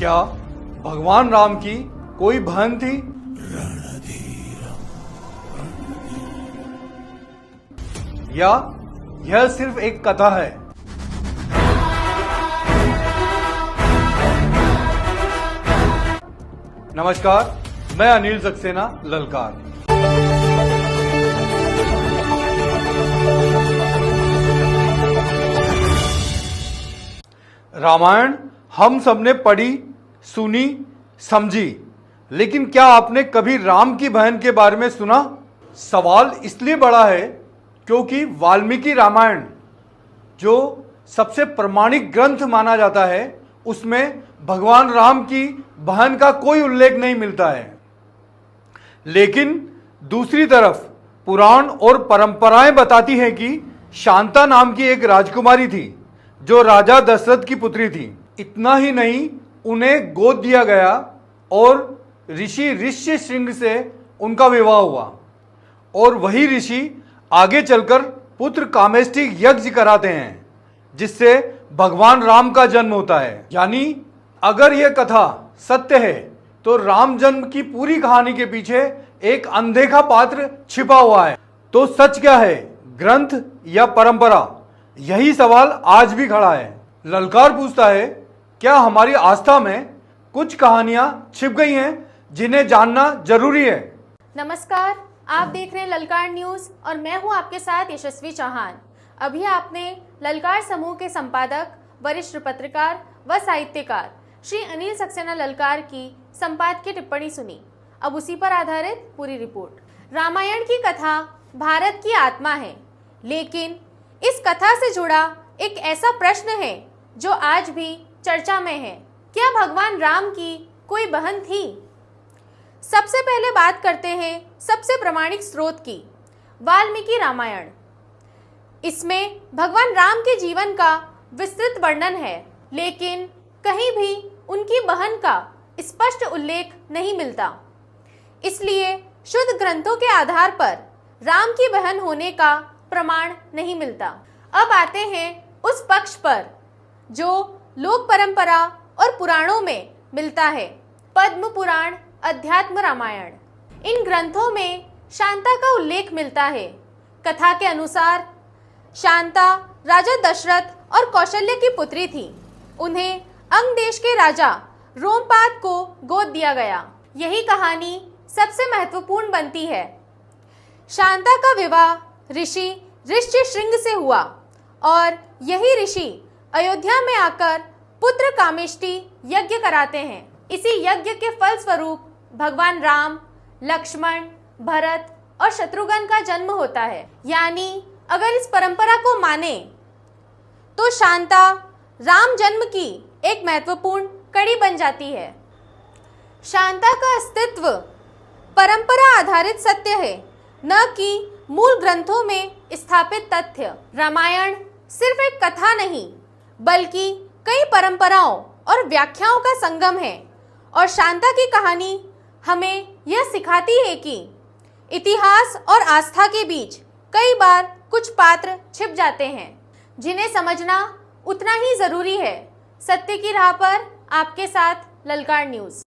क्या भगवान राम की कोई बहन थी? या यह सिर्फ एक कथा है? नमस्कार, मैं अनिल सक्सेना ललकार। रामायण हम सबने पढ़ी, सुनी, समझी, लेकिन क्या आपने कभी राम की बहन के बारे में सुना? सवाल इसलिए बड़ा है क्योंकि वाल्मीकि रामायण, जो सबसे प्रमाणिक ग्रंथ माना जाता है, उसमें भगवान राम की बहन का कोई उल्लेख नहीं मिलता है। लेकिन दूसरी तरफ पुराण और परंपराएं बताती हैं कि शांता नाम की एक राजकुमारी थी जो राजा दशरथ की पुत्री थी। इतना ही नहीं, उन्हें गोद दिया गया और ऋषि ऋष्यशृंग से उनका विवाह हुआ और वही ऋषि आगे चलकर पुत्र कामेष्टि यज्ञ कराते हैं, जिससे भगवान राम का जन्म होता है। यानी अगर यह कथा सत्य है तो राम जन्म की पूरी कहानी के पीछे एक अनदेखा पात्र छिपा हुआ है। तो सच क्या है, ग्रंथ या परंपरा? यही सवाल आज भी खड़ा है। ललकार पूछता है, क्या हमारी आस्था में कुछ कहानियां छिप गई हैं जिन्हें जानना जरूरी है? नमस्कार, आप देख रहे हैं ललकार न्यूज और मैं हूं आपके साथ यशस्वी चौहान। अभी आपने ललकार समूह के संपादक, वरिष्ठ पत्रकार व साहित्यकार श्री अनिल सक्सेना ललकार की संपादकीय टिप्पणी सुनी। अब उसी पर आधारित पूरी रिपोर्ट। रामायण की कथा भारत की आत्मा है, लेकिन इस कथा से जुड़ा एक ऐसा प्रश्न है जो आज भी चर्चा में है। क्या भगवान राम की कोई बहन थी? सबसे पहले बात करते हैं सबसे प्रमाणिक स्रोत की, वाल्मीकि रामायण। इसमें भगवान राम के जीवन का विस्तृत वर्णन है, लेकिन कहीं भी उनकी बहन का स्पष्ट उल्लेख नहीं मिलता। इसलिए शुद्ध ग्रंथों के आधार पर राम की बहन होने का प्रमाण नहीं मिलता। अब आते हैं उस पक्ष पर जो लोक परंपरा और पुराणों में मिलता है। पद्म पुराण, अध्यात्म रामायण, इन ग्रंथों में शांता का उल्लेख मिलता है। कथा के अनुसार शांता राजा दशरथ और कौशल्य की पुत्री थी। उन्हें अंग देश के राजा रोमपाद को गोद दिया गया। यही कहानी सबसे महत्वपूर्ण बनती है। शांता का विवाह ऋषि ऋष्यशृंग से हुआ और यही ऋषि अयोध्या में आकर पुत्र कामेष्टि यज्ञ कराते हैं। इसी यज्ञ के फल स्वरूप भगवान राम, लक्ष्मण, भरत और शत्रुघ्न का जन्म होता है। यानी अगर इस परंपरा को माने तो शांता राम जन्म की एक महत्वपूर्ण कड़ी बन जाती है। शांता का अस्तित्व परंपरा आधारित सत्य है, न कि मूल ग्रंथों में स्थापित तथ्य। रामायण सिर्फ एक कथा नहीं, बल्कि कई परंपराओं और व्याख्याओं का संगम है। और शांता की कहानी हमें यह सिखाती है कि इतिहास और आस्था के बीच कई बार कुछ पात्र छिप जाते हैं, जिन्हें समझना उतना ही जरूरी है। सत्य की राह पर आपके साथ ललकार न्यूज।